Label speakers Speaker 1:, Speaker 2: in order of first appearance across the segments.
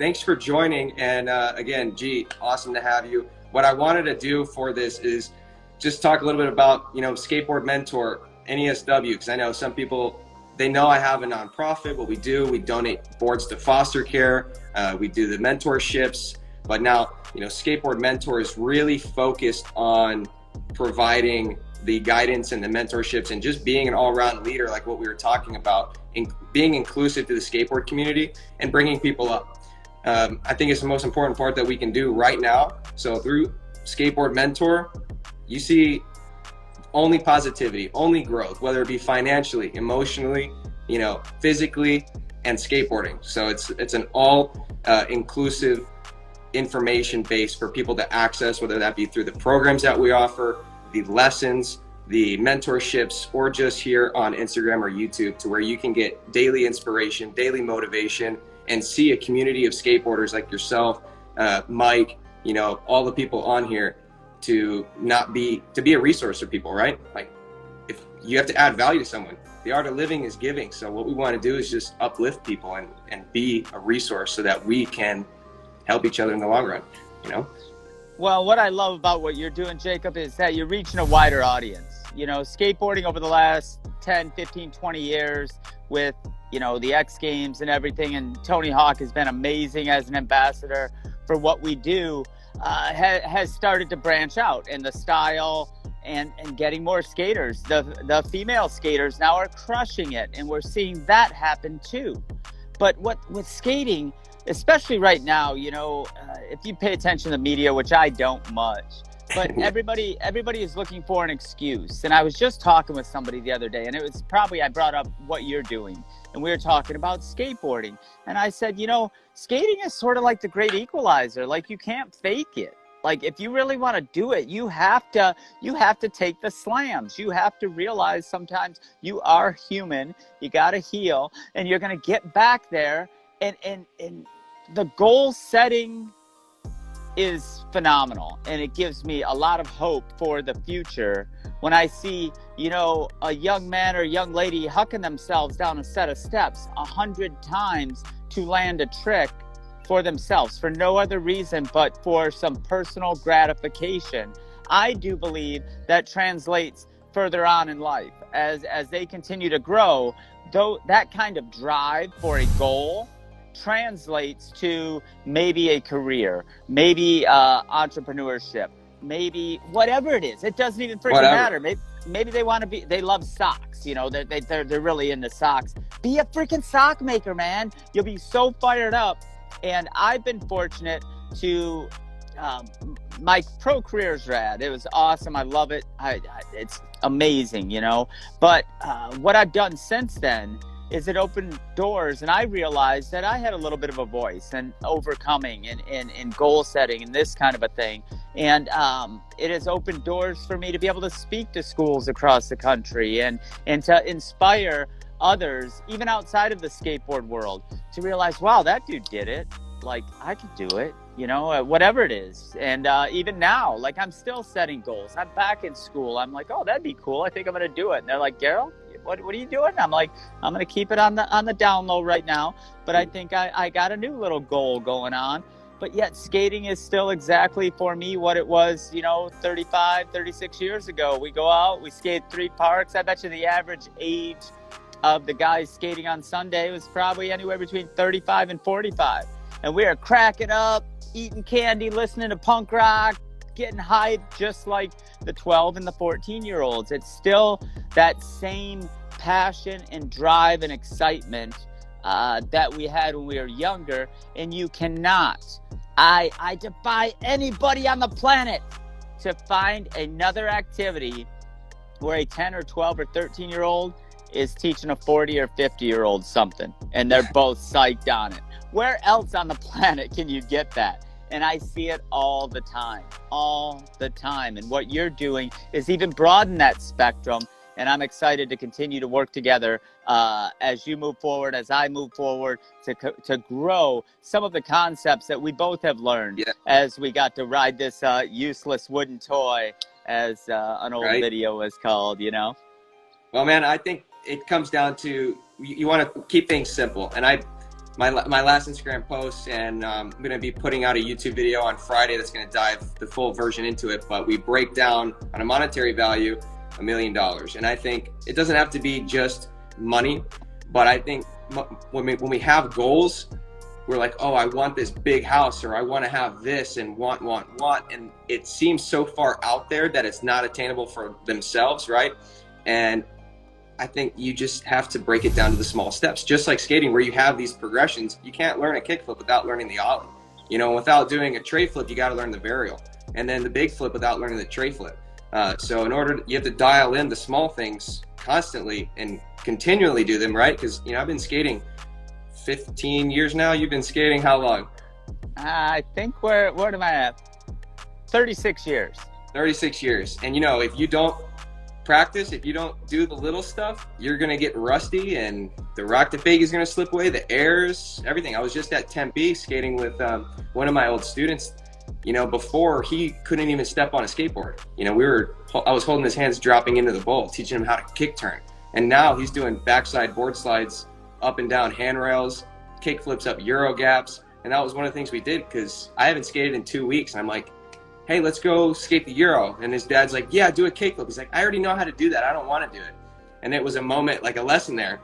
Speaker 1: thanks for joining. And again, G, awesome to have you. What I wanted to do for this is just talk a little bit about, Skateboard Mentor, NESW, because I know some people, they know I have a nonprofit. What we do, we donate boards to foster care. We do the mentorships. But now, Skateboard Mentor is really focused on providing the guidance and the mentorships and just being an all-around leader, like what we were talking about, being inclusive to the skateboard community and bringing people up. I think it's the most important part that we can do right now. So through Skateboard Mentor, you see only positivity, only growth, whether it be financially, emotionally, physically, and skateboarding. So it's an all inclusive information base for people to access, whether that be through the programs that we offer, the lessons, the mentorships, or just here on Instagram or YouTube, to where you can get daily inspiration, daily motivation, and see a community of skateboarders like yourself, Mike, all the people on here, to be a resource for people, right? Like, if you have to add value to someone, the art of living is giving. So what we want to do is just uplift people and be a resource so that we can help each other in the long run,
Speaker 2: Well, what I love about what you're doing, Jacob, is that you're reaching a wider audience. Skateboarding over the last 10, 15, 20 years with, the X Games and everything, and Tony Hawk has been amazing as an ambassador for what we do, has started to branch out in the style and getting more skaters. The female skaters now are crushing it, and we're seeing that happen too. But with skating, especially right now, if you pay attention to the media, which I don't much, but everybody is looking for an excuse. And I was just talking with somebody the other day, and it was I brought up what you're doing, and we were talking about skateboarding. And I said, skating is sort of like the great equalizer. Like, you can't fake it. Like, if you really want to do it, you have to take the slams. You have to realize sometimes you are human. You got to heal, and you're going to get back there. And the goal setting is phenomenal, and it gives me a lot of hope for the future when I see, a young man or young lady hucking themselves down a set of steps 100 times to land a trick for themselves, for no other reason but for some personal gratification. I do believe that translates further on in life as they continue to grow. Though that kind of drive for a goal translates to maybe a career, maybe entrepreneurship, maybe whatever it is. It doesn't even freaking matter. Maybe they want to they love socks. They're really into socks. Be a freaking sock maker, man. You'll be so fired up. And I've been fortunate to, my pro career's rad. It was awesome. I love it. It's amazing, But what I've done since then is it opened doors, and I realized that I had a little bit of a voice and overcoming and goal setting and this kind of a thing. And it has opened doors for me to be able to speak to schools across the country and to inspire others, even outside of the skateboard world, to realize, wow, that dude did it. Like, I could do it, whatever it is. And even now, like, I'm still setting goals. I'm back in school. I'm like, oh, that'd be cool. I think I'm going to do it. And they're like, Garrel, what are you doing? I'm like, I'm going to keep it on the down low right now. But I think I got a new little goal going on. But yet skating is still exactly for me what it was, 35, 36 years ago. We go out, we skate 3 parks. I bet you the average age of the guys skating on Sunday was probably anywhere between 35 and 45. And we are cracking up, eating candy, listening to punk rock, getting hyped just like the 12 and the 14-year-olds. It's still that same passion and drive and excitement that we had when we were younger. And you cannot, I defy anybody on the planet to find another activity where a 10 or 12 or 13-year-old is teaching a 40 or 50-year-old something, and they're both psyched on it. Where else on the planet can you get that? And I see it all the time. And what you're doing is even broaden that spectrum. And I'm excited to continue to work together as you move forward, as I move forward, to grow some of the concepts that we both have learned as we got to ride this useless wooden toy, as an old video was called, Well,
Speaker 1: man, I think it comes down to you want to keep things simple. And my last Instagram post, and I'm going to be putting out a YouTube video on Friday that's going to dive the full version into it. But we break down on a monetary value $1 million. And I think it doesn't have to be just money, but I think when we have goals, we're like, oh, I want this big house, or I want to have this, and want. And it seems so far out there that it's not attainable for themselves, right? And I think you just have to break it down to the small steps. Just like skating, where you have these progressions, you can't learn a kickflip without learning the ollie. You know, without doing a tray flip, you got to learn the varial, and then the big flip without learning the tray flip. So you have to dial in the small things constantly and continually do them, right? Because, you know, I've been skating 15 years now. You've been skating how long?
Speaker 2: I think what am I at? 36 years. 36
Speaker 1: years. And, you know, if you don't practice, if you don't do the little stuff, you're going to get rusty, and the rock to fake is going to slip away, the airs, everything. I was just at Tempe skating with one of my old students. You know, before, he couldn't even step on a skateboard. You know, I was holding his hands dropping into the bowl, teaching him how to kick turn. And now he's doing backside board slides, up and down handrails, kick flips up Euro gaps. And that was one of the things we did, because I haven't skated in 2 weeks. And I'm like, hey, let's go skate the Euro. And his dad's like, yeah, do a kickflip. He's like, I already know how to do that. I don't want to do it. And it was a moment, like a lesson there,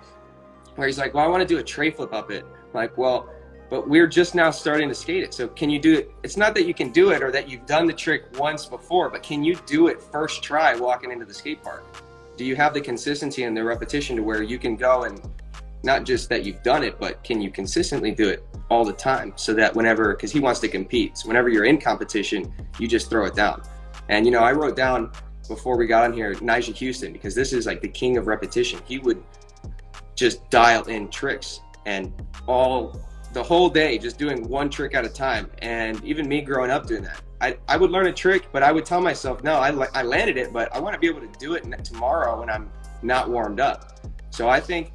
Speaker 1: where he's like, well, I want to do a tray flip up it. I'm like, well, but we're just now starting to skate it. So can you do it? It's not that you can do it or that you've done the trick once before, but can you do it first try walking into the skate park? Do you have the consistency and the repetition to where you can go, and not just that you've done it, but can you consistently do it all the time, so that whenever, because he wants to compete, so whenever you're in competition, you just throw it down. And, you know, I wrote down before we got on here, Nigel Houston, because this is like the king of repetition. He would just dial in tricks, and the whole day just doing one trick at a time. And even me growing up doing that, I would learn a trick, but I would tell myself, no, I landed it, but I want to be able to do it tomorrow when I'm not warmed up. So I think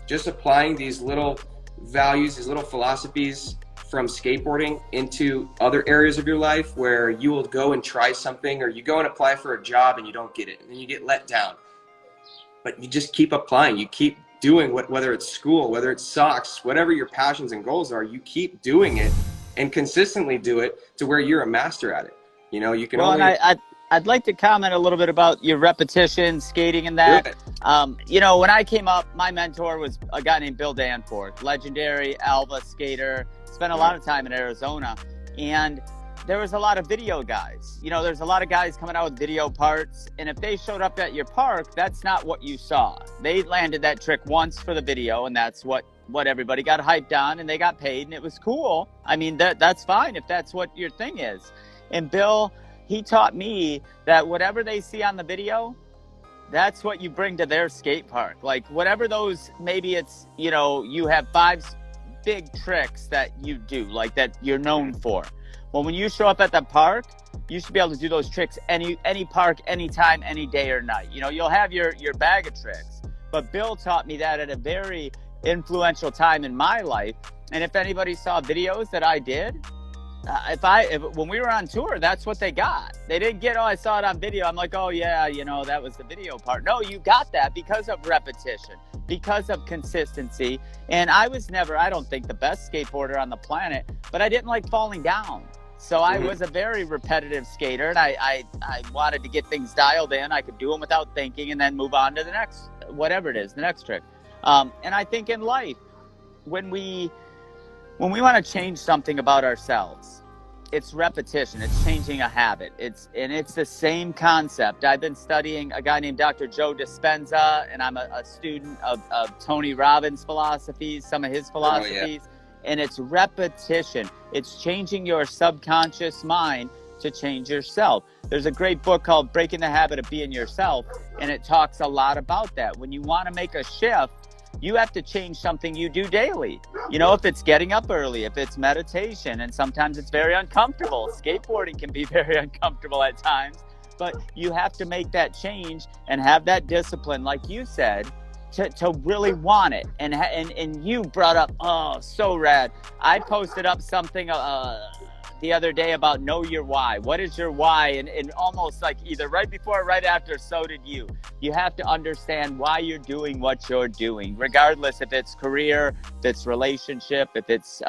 Speaker 1: just applying these little values, these little philosophies from skateboarding into other areas of your life, where you will go and try something, or you go and apply for a job and you don't get it, and then you get let down. But you just keep applying, you keep doing whether it's school, whether it's socks, whatever your passions and goals are, you keep doing it and consistently do it to where you're a master at it. You know, you can
Speaker 2: I'd like to comment a little bit about your repetition, skating, and that. You know, when I came up, my mentor was a guy named Bill Danforth, legendary Alva skater, spent a lot of time in Arizona. And there was a lot of video guys. You know, there's a lot of guys coming out with video parts. And if they showed up at your park, that's not what you saw. They landed that trick once for the video, and that's what everybody got hyped on, and they got paid, and it was cool. I mean, that's fine if that's what your thing is. And Bill, he taught me that whatever they see on the video, that's what you bring to their skate park. Like whatever those, maybe it's, you know, you have 5 big tricks that you do, like that you're known for. Well, when you show up at the park, you should be able to do those tricks any park, anytime, any day or night. You know, you'll have your bag of tricks. But Bill taught me that at a very influential time in my life. And if anybody saw videos that I did, when we were on tour, that's what they got. They didn't get, oh, I saw it on video, I'm like, oh yeah, you know, that was the video part. No, you got that because of repetition, because of consistency. And I was never, I don't think, the best skateboarder on the planet, but I didn't like falling down. So I was a very repetitive skater, and I wanted to get things dialed in. I could do them without thinking and then move on to the next, whatever it is, the next trick. And I think in life, when we want to change something about ourselves, it's repetition. It's changing a habit. It's the same concept. I've been studying a guy named Dr. Joe Dispenza, and I'm a student of Tony Robbins' philosophies, some of his philosophies. And it's repetition. It's changing your subconscious mind to change yourself. There's a great book called Breaking the Habit of Being Yourself, and it talks a lot about that. When you want to make a shift, you have to change something you do daily. You know, if it's getting up early, if it's meditation, and sometimes it's very uncomfortable. Skateboarding can be very uncomfortable at times, but you have to make that change and have that discipline, like you said, to really want it. And you brought up, oh, so rad. I posted up something the other day about know your why. What is your why? And almost like either right before or right after, so did you. You have to understand why you're doing what you're doing, regardless if it's career, if it's relationship, if it's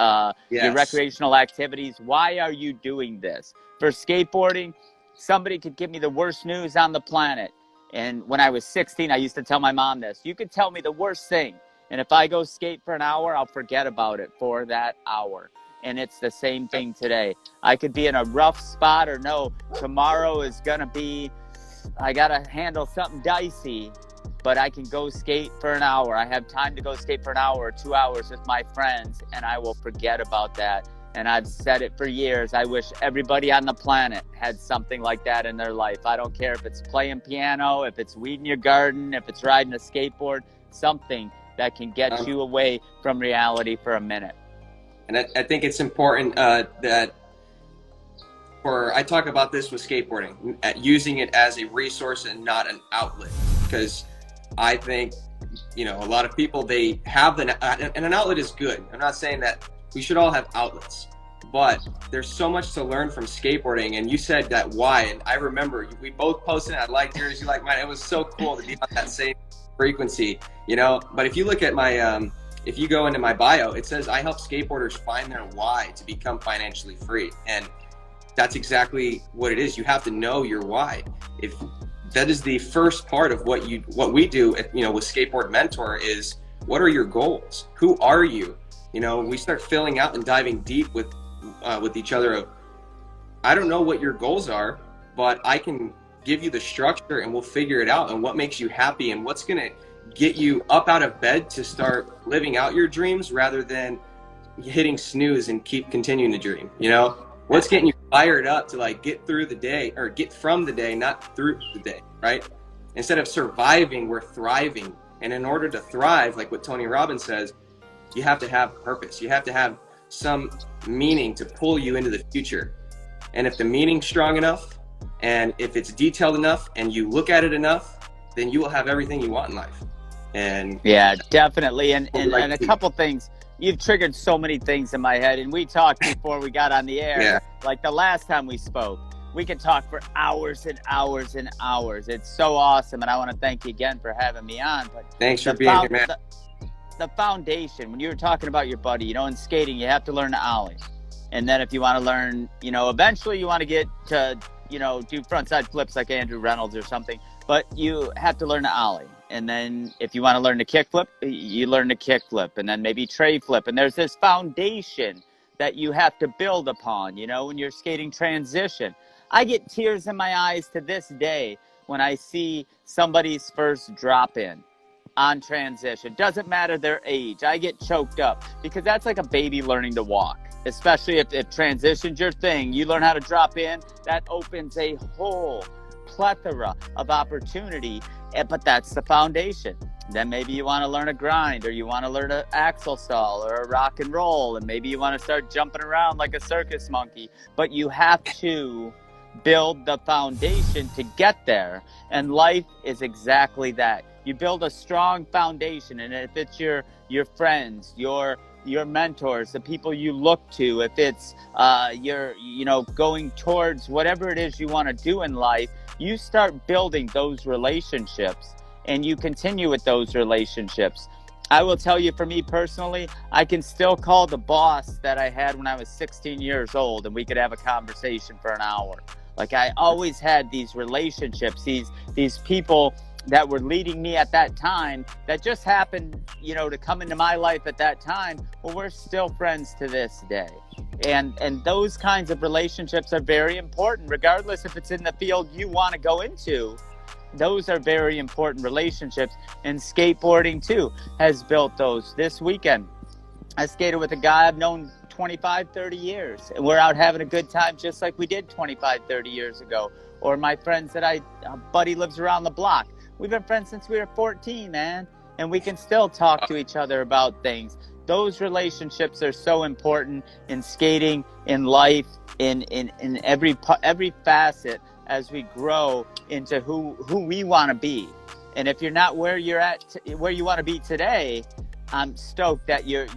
Speaker 2: your recreational activities. Why are you doing this? For skateboarding, somebody could give me the worst news on the planet. And when I was 16, I used to tell my mom this. You could tell me the worst thing, and if I go skate for an hour, I'll forget about it for that hour. And it's the same thing today. I could be in a rough spot, or no, tomorrow is going to be, I got to handle something dicey, but I can go skate for an hour. I have time to go skate for an hour or 2 hours with my friends, and I will forget about that. And I've said it for years. I wish everybody on the planet had something like that in their life. I don't care if it's playing piano, if it's weeding your garden, if it's riding a skateboard, something that can get you away from reality for a minute.
Speaker 1: And I think it's important that I talk about this with skateboarding, using it as a resource and not an outlet. Because I think, a lot of people, they have and an outlet is good. I'm not saying that we should all have outlets, but there's so much to learn from skateboarding. And you said that why, and I remember we both posted, I liked yours, you liked mine. It was so cool to be on that same frequency, but if you look at my, if you go into my bio, it says I help skateboarders find their why to become financially free. And that's exactly what it is. You have to know your why. If that is the first part of what we do, with Skateboard Mentor is, what are your goals? Who are you? We start filling out and diving deep with each other of, I don't know what your goals are, but I can give you the structure and we'll figure it out, and what makes you happy and what's going to get you up out of bed to start living out your dreams rather than hitting snooze and keep continuing to dream. What's getting you fired up to get through the day, or get from the day, not through the day, right? Instead of surviving, we're thriving. And in order to thrive, like what Tony Robbins says, you have to have purpose. You have to have some meaning to pull you into the future. And if the meaning's strong enough, and if it's detailed enough, and you look at it enough, then you will have everything you want in life. And
Speaker 2: yeah, definitely. And a couple things. You've triggered so many things in my head, and we talked before we got on the air.
Speaker 1: Yeah.
Speaker 2: Like the last time we spoke, we could talk for hours and hours and hours. It's so awesome, and I want to thank you again for having me on. But
Speaker 1: thanks for being here, man.
Speaker 2: The foundation, when you were talking about your buddy, in skating, you have to learn to ollie. And then if you want to learn, eventually you want to get to, do frontside flips like Andrew Reynolds or something, but you have to learn to ollie. And then if you want to learn to kickflip, you learn to kickflip, and then maybe tray flip. And there's this foundation that you have to build upon, when you're skating transition. I get tears in my eyes to this day when I see somebody's first drop in on transition. Doesn't matter their age. I get choked up because that's like a baby learning to walk, especially if transition's your thing. You learn how to drop in, that opens a whole plethora of opportunity, but that's the foundation. Then maybe you want to learn a grind, or you want to learn an axle stall or a rock and roll, and maybe you want to start jumping around like a circus monkey. But you have to build the foundation to get there, and life is exactly that. You build a strong foundation, and if it's your friends, your mentors, the people you look to, if it's you're going towards whatever it is you want to do in life, you start building those relationships, and you continue with those relationships. I will tell you, for me personally, I can still call the boss that I had when I was 16 years old, and we could have a conversation for an hour. Like, I always had these relationships, these people that were leading me at that time that just happened, to come into my life at that time. Well, we're still friends to this day. And those kinds of relationships are very important, regardless if it's in the field you want to go into. Those are very important relationships. And skateboarding, too, has built those. This weekend, I skated with a guy I've known 25, 30 years. And we're out having a good time just like we did 25, 30 years ago. Or my friends that a buddy lives around the block. We've been friends since we were 14, man. And we can still talk to each other about things. Those relationships are so important in skating, in life, in every facet as we grow into who we want to be. And if you're not where you're at, where you want to be today, I'm stoked that you're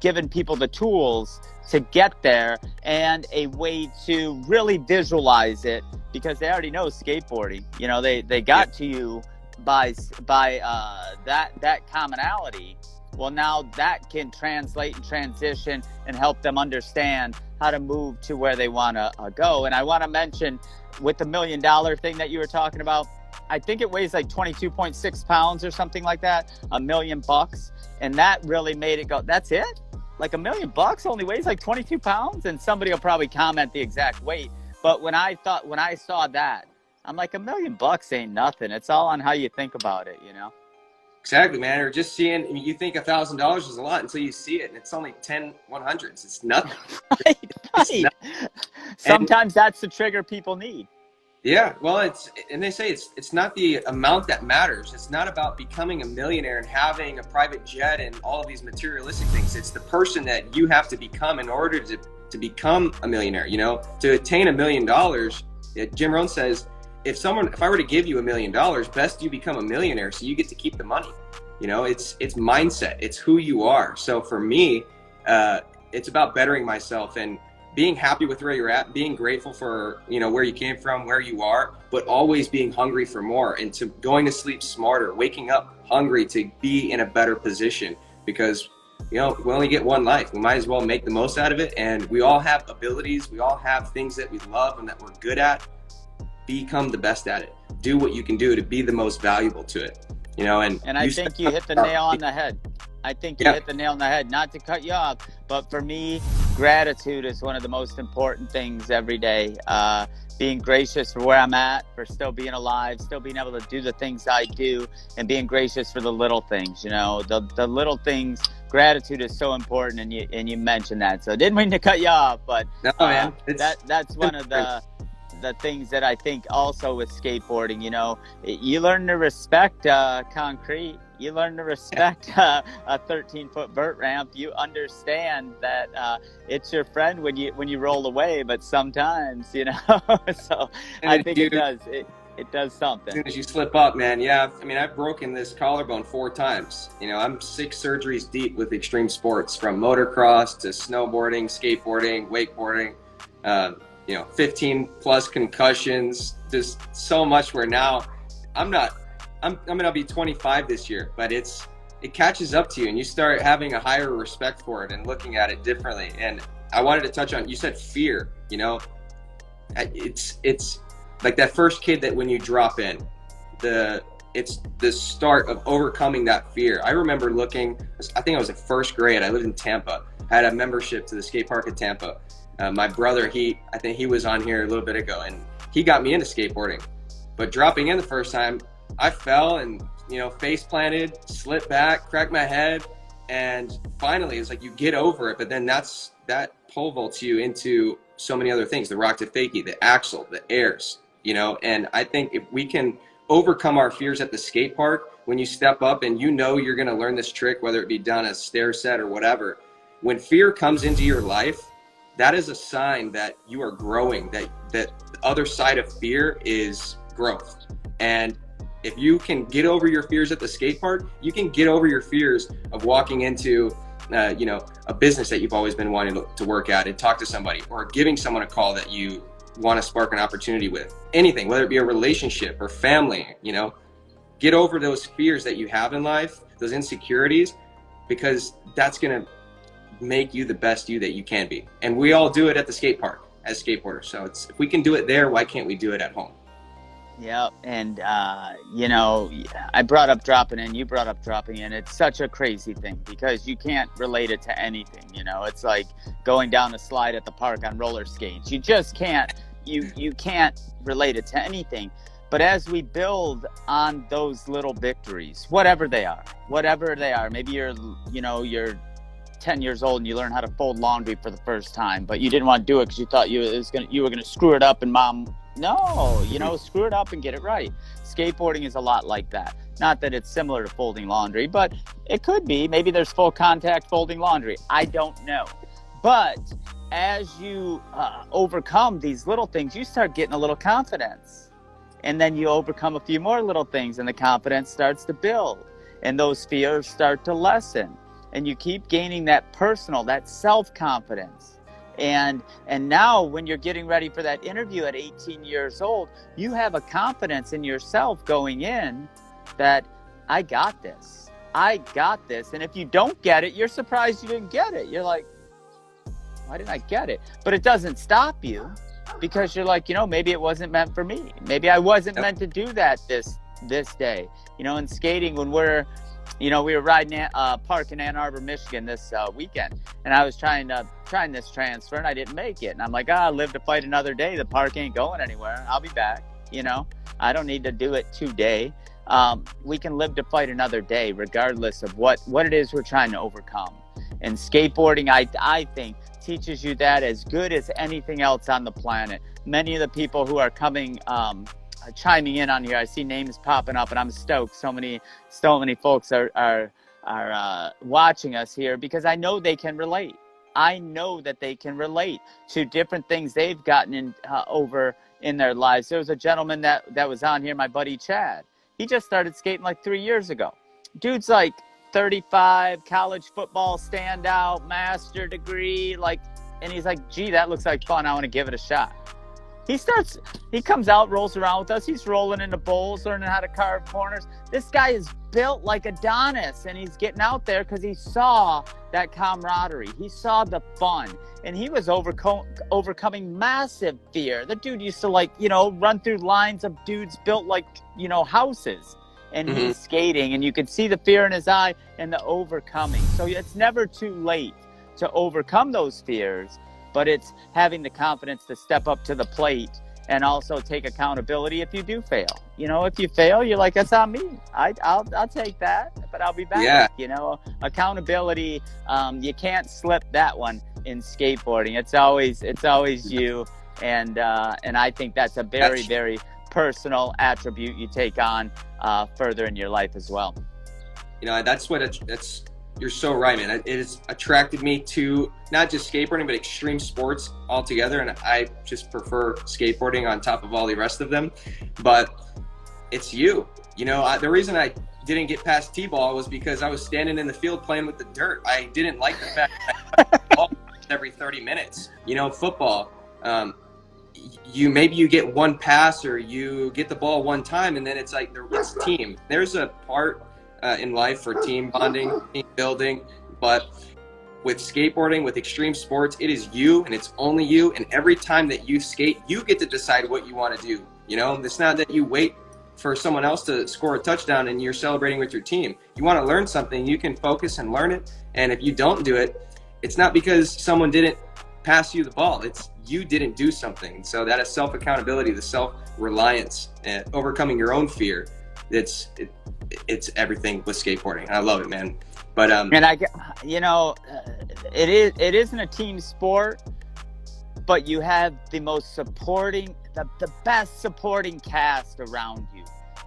Speaker 2: giving people the tools to get there and a way to really visualize it, because they already know skateboarding. You know, they got to you by that commonality. Well, now that can translate and transition and help them understand how to move to where they want to go. And I want to mention, with the $1 million thing that you were talking about, I think it weighs like 22.6 pounds or something like that, $1 million. And that really made it go, that's it? Like $1 million only weighs like 22 pounds? And somebody will probably comment the exact weight. But when I saw that, I'm like, $1 million ain't nothing. It's all on how you think about it, you know?
Speaker 1: Exactly, man. Or just seeing, I mean, you think $1,000 is a lot until you see it, and it's only 10 100s. It's nothing.
Speaker 2: Right.
Speaker 1: It's nothing.
Speaker 2: Sometimes that's the trigger people need.
Speaker 1: Yeah, well, and they say it's not the amount that matters. It's not about becoming a millionaire and having a private jet and all of these materialistic things. It's the person that you have to become in order to become a millionaire. You know, to attain $1 million, Jim Rohn says, if I were to give you $1 million, best you become a millionaire so you get to keep the money. You know, it's mindset. It's who you are. So for me, it's about bettering myself and being happy with where you're at, being grateful for, you know, where you came from, where you are, but always being hungry for more, and to going to sleep smarter, waking up hungry to be in a better position, because, you know, we only get one life. We might as well make the most out of it. And we all have abilities. We all have things that we love and that we're good at. Become the best at it. Do what you can do to be the most valuable to it. You know, and
Speaker 2: I think you hit the nail on the head. I think you hit the nail on the head. Not to cut you off, but for me, gratitude is one of the most important things every day. Being gracious for where I'm at, for still being alive, still being able to do the things I do, and being gracious for the little things. You know, the little things. Gratitude is so important, and you mentioned that. So I didn't mean to cut you off, but
Speaker 1: no, man.
Speaker 2: That's one of the things that I think also with skateboarding. You know, you learn to respect concrete. You learn to respect a 13-foot vert ramp. You understand that it's your friend when you roll away, but sometimes, you know. So I think it does something.
Speaker 1: As soon as you slip up, man. Yeah, I mean, I've broken this collarbone 4 times. You know, I'm 6 surgeries deep with extreme sports, from motocross to snowboarding, skateboarding, wakeboarding. You know, 15 plus concussions, just so much, where now I'm gonna be 25 this year, but it catches up to you, and you start having a higher respect for it and looking at it differently. And I wanted to touch on, you said fear. You know, it's like that first kid that when you drop in, it's the start of overcoming that fear. I remember I think I was in 1st grade. I lived in Tampa. I had a membership to the skate park in Tampa. My brother, I think he was on here a little bit ago, and he got me into skateboarding. But dropping in the first time, I fell and, you know, face planted, slipped back, cracked my head, and finally it's like you get over it. But then that pole vaults you into so many other things: the rock to fakie, the axle, the airs, you know. And I think if we can overcome our fears at the skate park, when you step up and you know you're going to learn this trick, whether it be down a stair set or whatever, when fear comes into your life, that is a sign that you are growing, that the other side of fear is growth. And if you can get over your fears at the skate park, you can get over your fears of walking into, you know, a business that you've always been wanting to work at and talk to somebody, or giving someone a call that you want to spark an opportunity with. Anything, whether it be a relationship or family, you know, get over those fears that you have in life, those insecurities, because that's going to make you the best you that you can be. And we all do it at the skate park as skateboarders. So if we can do it there, why can't we do it at home?
Speaker 2: Yeah, and you know, I brought up dropping in, you brought up dropping in. It's such a crazy thing because you can't relate it to anything. You know, it's like going down a slide at the park on roller skates. You just can't. You can't relate it to anything. But as we build on those little victories, whatever they are, maybe you're 10 years old and you learn how to fold laundry for the first time, but you didn't want to do it because you thought you were gonna screw it up, and mom. No, screw it up and get it right. Skateboarding is a lot like that. Not that it's similar to folding laundry, but it could be. Maybe there's full contact folding laundry. I don't know. But as you overcome these little things, you start getting a little confidence. And then you overcome a few more little things and the confidence starts to build. And those fears start to lessen. and you keep gaining that personal, that self-confidence. And now when you're getting ready for that interview at 18 years old, you have a confidence in yourself going in that I got this. I got this. And if you don't get it, you're surprised you didn't get it. You're like, why didn't I get it? But it doesn't stop you, because you're like, maybe it wasn't meant for me. Maybe I wasn't meant to do that this day. In skating, when we were riding park in Ann Arbor, Michigan this weekend, and I was trying this transfer, and I didn't make it. And I'm like, live to fight another day. The park ain't going anywhere. I'll be back. I don't need to do it today. We can live to fight another day, regardless of what it is we're trying to overcome. And skateboarding, I think, teaches you that as good as anything else on the planet. Many of the people who are coming, chiming in on here, I see names popping up, and I'm stoked. So many folks are watching us here, because I know they can relate. I know that they can relate to different things they've gotten over in their lives. There was a gentleman that was on here, my buddy Chad. He just started skating like 3 years ago. Dude's like 35, college football standout, master degree, and he's like, gee, that looks like fun. I want to give it a shot. He comes out, rolls around with us. He's rolling into bowls, learning how to carve corners. This guy is built like Adonis, and he's getting out there because he saw that camaraderie. He saw the fun, and he was overcoming massive fear. The dude used to run through lines of dudes built like, houses. And he's skating, and you can see the fear in his eye and the overcoming. So it's never too late to overcome those fears, but it's having the confidence to step up to the plate and also take accountability if you do fail. If you fail, you're like, that's on me. I'll take that, but I'll be back. Yeah. Accountability, you can't slip that one in skateboarding. It's always you. And I think that's a very, very personal attribute you take on further in your life as well. You're
Speaker 1: so right, man. It has attracted me to not just skateboarding, but extreme sports altogether. And I just prefer skateboarding on top of all the rest of them. But it's you. The reason I didn't get past T-ball was because I was standing in the field playing with the dirt. I didn't like the fact that I ball every 30 minutes. Football, maybe you get one pass or you get the ball one time, and then it's like it's team. There's a part in life for team bonding, team building, but with skateboarding, with extreme sports, it is you, and it's only you. And every time that you skate, you get to decide what you want to do. It's not that you wait for someone else to score a touchdown and you're celebrating with your team. You want to learn something, you can focus and learn it. And if you don't do it, it's not because someone didn't pass you the ball. It's you didn't do something. So that is self-accountability, the self-reliance, and overcoming your own fear. It's everything with skateboarding. I love it, man. But it isn't a team sport, but you have the most supporting, the best supporting cast around you,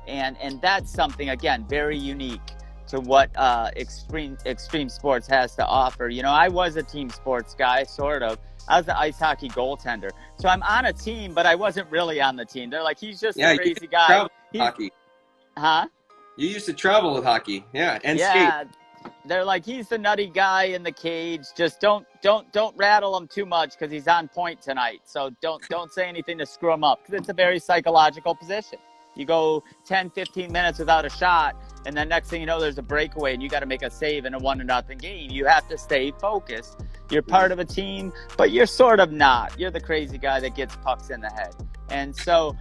Speaker 1: and that's something, again, very unique to what extreme sports has to offer. I was a team sports guy, sort of. I was the ice hockey goaltender, so I'm on a team, but I wasn't really on the team. They're like, he's just a crazy guy. Hockey.
Speaker 2: Huh?
Speaker 1: You used to travel with hockey, and
Speaker 2: yeah.
Speaker 1: skate.
Speaker 2: They're like, he's the nutty guy in the cage. Just don't rattle him too much because he's on point tonight. So don't say anything to screw him up, because it's a very psychological position. You go 10, 15 minutes without a shot, and then next thing you know, there's a breakaway, and you got to make a save in a 1-0 game. You have to stay focused. You're part of a team, but you're sort of not. You're the crazy guy that gets pucks in the head. And so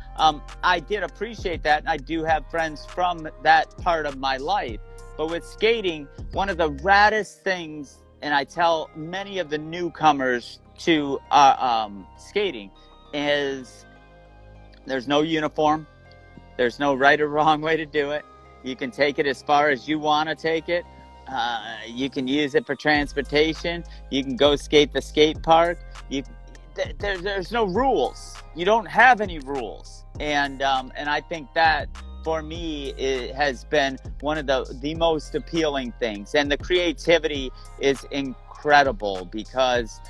Speaker 2: I did appreciate that, and I do have friends from that part of my life. But with skating, one of the raddest things, and I tell many of the newcomers to skating, is there's no uniform. There's no right or wrong way to do it. You can take it as far as you want to take it. You can use it for transportation. You can go skate the skate park. There's no rules. You don't have any rules. And I think that, for me, it has been one of the most appealing things. And the creativity is incredible. incredible because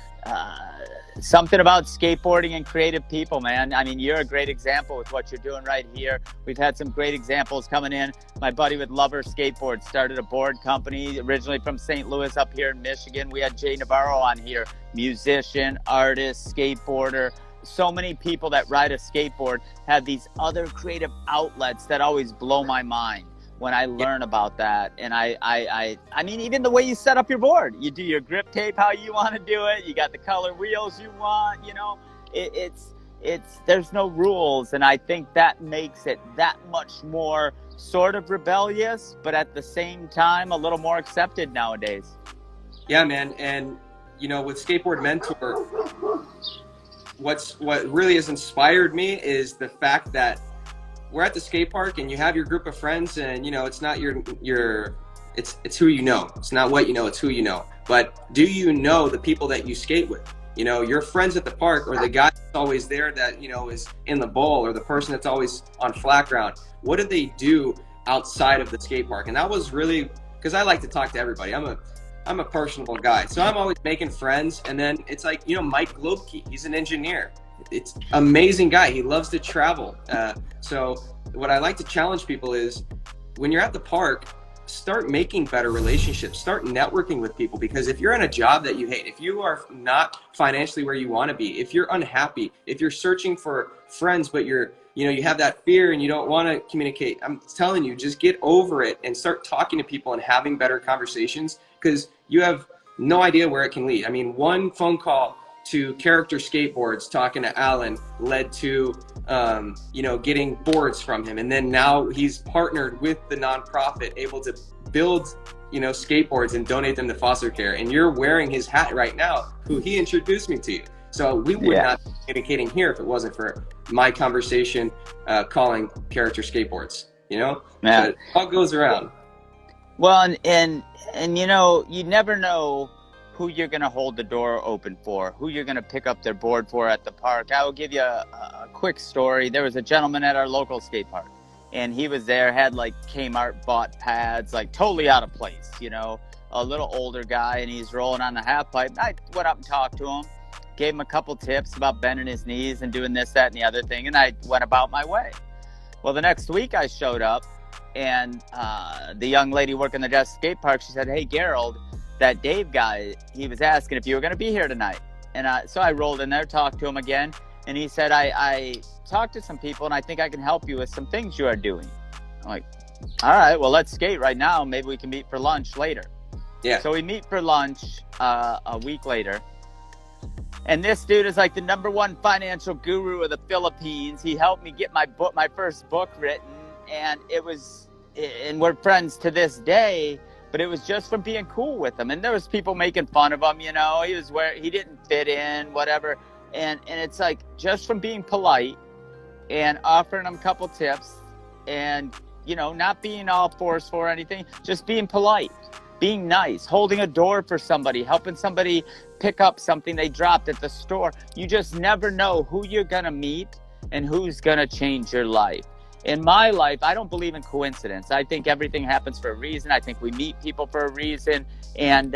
Speaker 2: something about skateboarding and creative people, man. I mean, you're a great example with what you're doing right here. We've had some great examples coming in. My buddy with Lover Skateboard started a board company originally from St. Louis up here in Michigan. We had Jay Navarro on here, musician, artist, skateboarder. So many people that ride a skateboard have these other creative outlets that always blow my mind when I learn about that. And I mean, even the way you set up your board, you do your grip tape how you want to do it. You got the color wheels you want, you know, it's there's no rules. And I think that makes it that much more sort of rebellious, but at the same time, a little more accepted nowadays.
Speaker 1: Yeah, man. And, you know, with Skateboard Mentor, what really has inspired me is the fact that we're at the skate park and you have your group of friends, and you know, it's not it's who you know. It's not what you know, it's who you know. But do you know the people that you skate with? You know, your friends at the park, or the guy that's always there that, you know, is in the bowl, or the person that's always on flat ground. What do they do outside of the skate park? And that was really, because I like to talk to everybody. I'm a personable guy, so I'm always making friends. And then it's like, you know, Mike Globke, he's an engineer. It's amazing guy. He loves to travel. So what I like to challenge people is, when you're at the park, start making better relationships, start networking with people. Because if you're in a job that you hate, if you are not financially where you want to be, if you're unhappy, if you're searching for friends, but you have that fear and you don't want to communicate, I'm telling you, just get over it and start talking to people and having better conversations, because you have no idea where it can lead. I mean, one phone call to Character Skateboards talking to Alan led to getting boards from him, and then now he's partnered with the nonprofit, able to build skateboards and donate them to foster care. And you're wearing his hat right now, who he introduced me to you. So we would not be communicating here if it wasn't for my conversation calling Character Skateboards. So it all goes around.
Speaker 2: Well, and you never know who you're going to hold the door open for, who you're going to pick up their board for at the park. I will give you a quick story. There was a gentleman at our local skate park, and he was there, had like Kmart bought pads, like totally out of place, a little older guy, and he's rolling on the half pipe. I went up and talked to him, gave him a couple tips about bending his knees and doing this, that, and the other thing, and I went about my way. Well, the next week I showed up, and the young lady working the desk skate park, she said, "Hey, Gerald, that Dave guy, he was asking if you were going to be here tonight." And so I rolled in there, talked to him again, and he said, I talked to some people, and I think I can help you with some things you are doing. I'm like, all right, well, let's skate right now. Maybe we can meet for lunch later. Yeah. So we meet for lunch a week later. And this dude is like the #1 financial guru of the Philippines. He helped me get my first book written, and we're friends to this day. But it was just from being cool with him. And there was people making fun of him, he didn't fit in, whatever. And it's like, just from being polite and offering him a couple tips and, not being all forceful or anything, just being polite, being nice, holding a door for somebody, helping somebody pick up something they dropped at the store. You just never know who you're going to meet and who's going to change your life. In my life, I don't believe in coincidence. I think everything happens for a reason. I think we meet people for a reason. And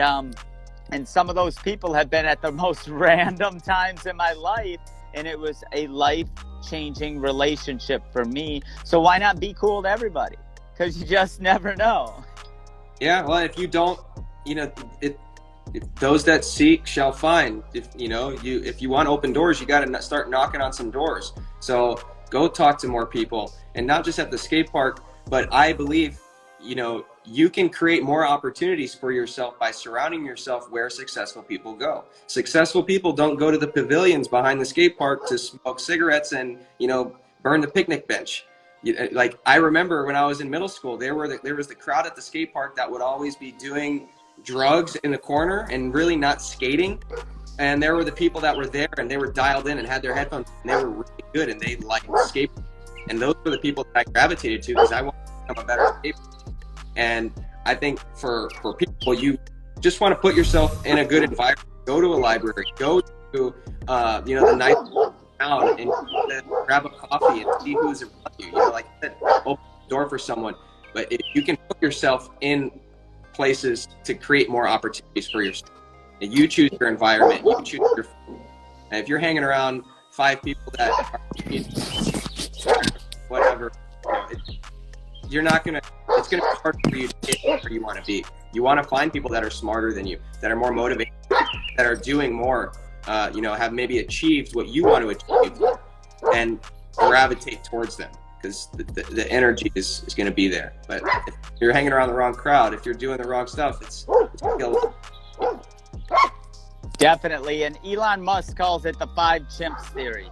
Speaker 2: some of those people have been at the most random times in my life. And it was a life-changing relationship for me. So why not be cool to everybody? Because you just never know.
Speaker 1: Yeah, well, if you don't, those that seek shall find. If you want open doors, you got to start knocking on some doors. So go talk to more people, and not just at the skate park, but I believe, you can create more opportunities for yourself by surrounding yourself where successful people go. Successful people don't go to the pavilions behind the skate park to smoke cigarettes and, burn the picnic bench. Like, I remember when I was in middle school, there was the crowd at the skate park that would always be doing drugs in the corner and really not skating. And there were the people that were there, and they were dialed in and had their headphones, and they were really good, and they liked skateboarding. And those were the people that I gravitated to, because I wanted to become a better skateboarder. And I think for people, you just want to put yourself in a good environment. Go to a library, go to the nice town, and grab a coffee and see who's around you. Like I said, open the door for someone. But if you can put yourself in places to create more opportunities for yourself, You choose your environment. You choose your. And if you're hanging around 5 people that are whatever, you're not gonna. It's gonna be hard for you to get where you want to be. You want to find people that are smarter than you, that are more motivated, that are doing more. Have maybe achieved what you want to achieve, and gravitate towards them, because the energy is going to be there. But if you're hanging around the wrong crowd, if you're doing the wrong stuff, it's going to kill.
Speaker 2: Definitely. And Elon Musk calls it the 5 Chimps theory,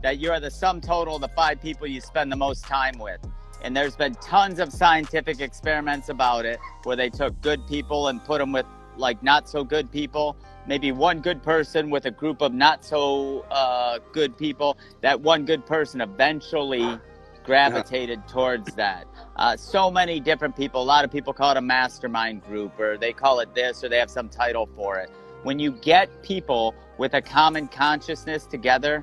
Speaker 2: that you are the sum total of the 5 people you spend the most time with. And there's been tons of scientific experiments about it, where they took good people and put them with like not so good people, maybe one good person with a group of not so good people. That one good person eventually gravitated towards that. So many different people. A lot of people call it a mastermind group, or they call it this, or they have some title for it. When you get people with a common consciousness together,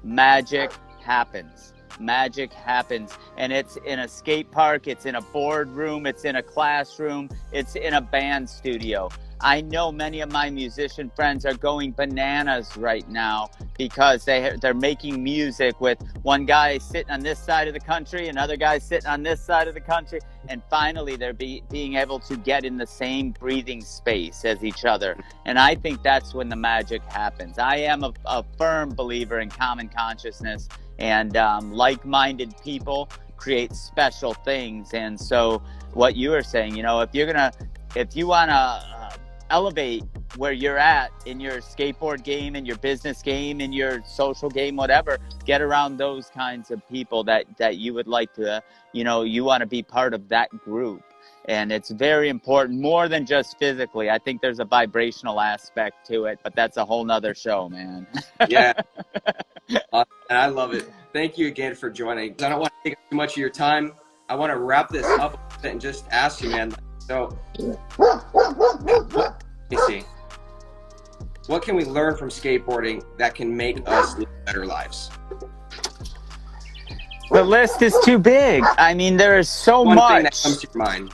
Speaker 2: magic happens. Magic happens. And it's in a skate park, it's in a boardroom, it's in a classroom, it's in a band studio. I know many of my musician friends are going bananas right now because they're making music with one guy sitting on this side of the country, another guy sitting on this side of the country, and finally they're being able to get in the same breathing space as each other. And I think that's when the magic happens. I am a firm believer in common consciousness, and like-minded people create special things. And so what you were saying, if you want to elevate where you're at in your skateboard game, in your business game, in your social game, whatever, get around those kinds of people that you would like to, you want to be part of that group. And it's very important, more than just physically. I think there's a vibrational aspect to it, but that's a whole nother show, man.
Speaker 1: Yeah. And I love it. Thank you again for joining. I don't want to take up too much of your time. I want to wrap this up a bit and just ask you, man. So, let me see. What can we learn from skateboarding that can make us live better lives?
Speaker 2: The list is too big. I mean, there is so much.
Speaker 1: One thing that comes to your mind.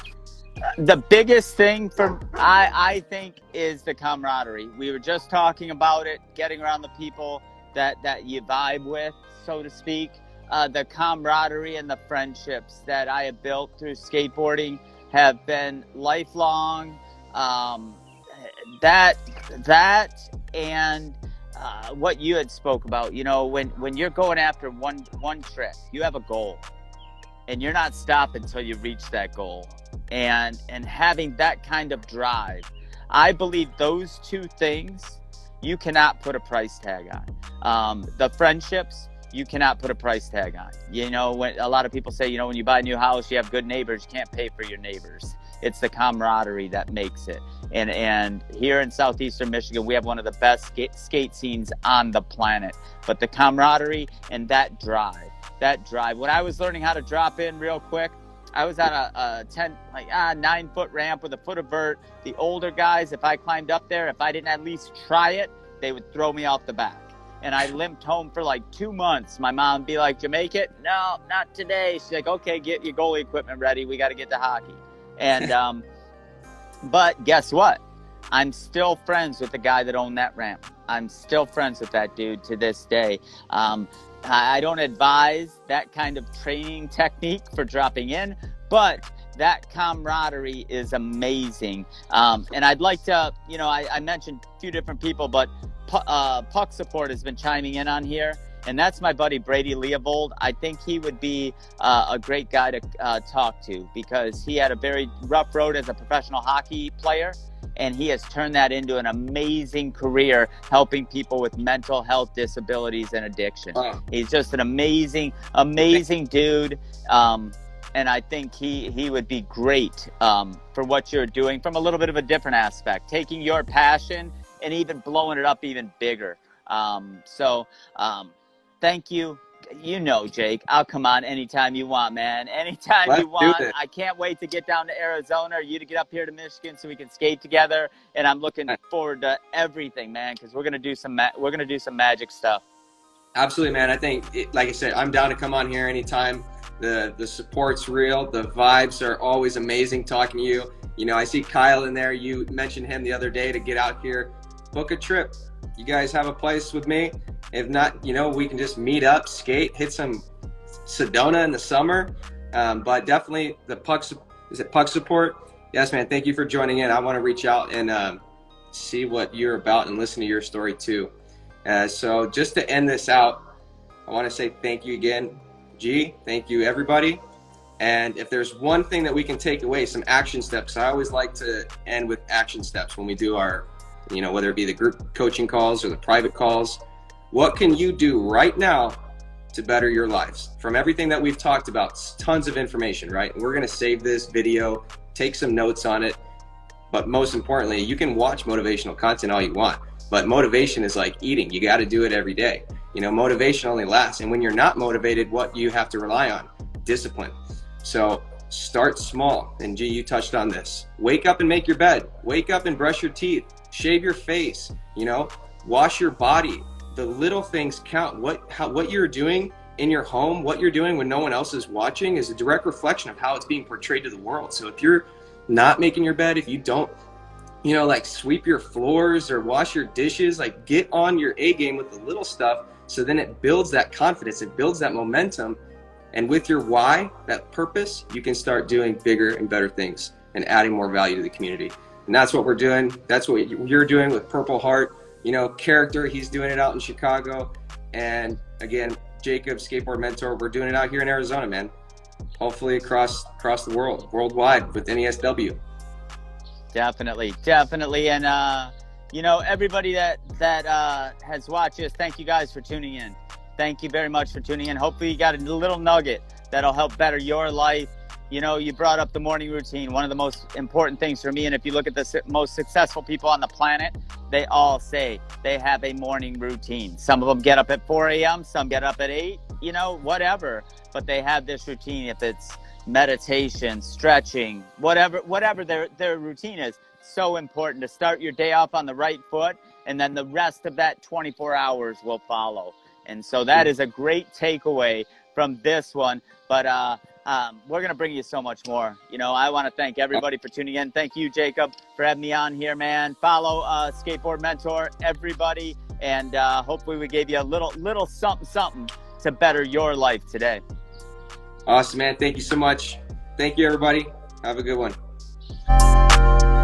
Speaker 2: The biggest thing I think is the camaraderie. We were just talking about it, getting around the people that you vibe with, so to speak. The camaraderie and the friendships that I have built through skateboarding have been lifelong. That and what you had spoke about, when you're going after one trick, you have a goal, and you're not stopping until you reach that goal. And having that kind of drive, I believe those two things you cannot put a price tag on. The friendships, you cannot put a price tag on. When a lot of people say, when you buy a new house, you have good neighbors, you can't pay for your neighbors. It's the camaraderie that makes it. And here in southeastern Michigan, we have one of the best skate scenes on the planet. But the camaraderie and that drive. When I was learning how to drop in real quick, I was on a 9-foot ramp with a foot of vert. The older guys, if I climbed up there, if I didn't at least try it, they would throw me off the back. And I limped home for like 2 months. My mom would be like, "Did you make it?" "No, not today." She's like, "Okay, get your goalie equipment ready. We got to get to hockey." And but guess what? I'm still friends with the guy that owned that ramp. I'm still friends with that dude to this day. I don't advise that kind of training technique for dropping in, but that camaraderie is amazing. And I'd like to, I mentioned a few different people, but Puck Support has been chiming in on here. And that's my buddy Brady Leovold. I think he would be a great guy to talk to, because he had a very rough road as a professional hockey player, and he has turned that into an amazing career helping people with mental health disabilities and addiction. Wow. He's just an amazing dude. And I think he would be great for what you're doing from a little bit of a different aspect, taking your passion and even blowing it up even bigger. Thank you. Jake, I'll come on anytime you want, man. Anytime you want. I can't wait to get down to Arizona, or you to get up here to Michigan so we can skate together. And I'm looking forward to everything, man, because we're gonna do some magic stuff.
Speaker 1: Absolutely, man. I think, like I said, I'm down to come on here anytime. The support's real. The vibes are always amazing talking to you. I see Kyle in there. You mentioned him the other day to get out here. book a trip. You guys have a place with me. If not, you know, we can just meet up, skate, hit some Sedona in the summer. But definitely the puck support? Yes, man. Thank you for joining in. I want to reach out and see what you're about and listen to your story too. So just to end this out, I want to say thank you again, G. Thank you, everybody. And if there's one thing that we can take away, some action steps. I always like to end with action steps when we do our, you know, whether it be the group coaching calls or the private calls. What can you do right now to better your lives? From everything that we've talked about, tons of information, right? We're going to save this video, take some notes on it. But most importantly, you can watch motivational content all you want. But motivation is like eating. You got to do it every day. You know, motivation only lasts. And when you're not motivated, what do you have to rely on? Discipline. So start small. And G, you touched on this. Wake up and make your bed. Wake up and brush your teeth. Shave your face. You know, wash your body. The little things count. What you're doing in your home, what you're doing when no one else is watching, is a direct reflection of how it's being portrayed to the world. So if you're not making your bed, if you don't, you know, like sweep your floors or wash your dishes, like get on your A game with the little stuff. So then it builds that confidence, it builds that momentum. And with your why, that purpose, you can start doing bigger and better things and adding more value to the community. And that's what we're doing. That's what you're doing with Purple Heart. You know, Character, he's doing it out in Chicago. And again, Jacob, Skateboard Mentor, we're doing it out here in Arizona, man. Hopefully across the world, worldwide with NESW. Definitely.
Speaker 2: And, you know, everybody that has watched this, thank you guys for tuning in. Thank you very much for tuning in. Hopefully you got a little nugget that'll help better your life. You know, you brought up the morning routine, one of the most important things for me. And if you look at the most successful people on the planet, they all say they have a morning routine. Some of them get up at 4 a.m., some get up at 8, you know, whatever. But they have this routine. If it's meditation, stretching, whatever their routine is, so important to start your day off on the right foot. And then the rest of that 24 hours will follow. And so that is a great takeaway from this one. But we're going to bring you so much more. You know, I want to thank everybody for tuning in. Thank you, Jacob, for having me on here, man. Follow Skateboard Mentor, everybody. And hopefully we gave you a little something to better your life today.
Speaker 1: Awesome, man. Thank you so much. Thank you, everybody. Have a good one.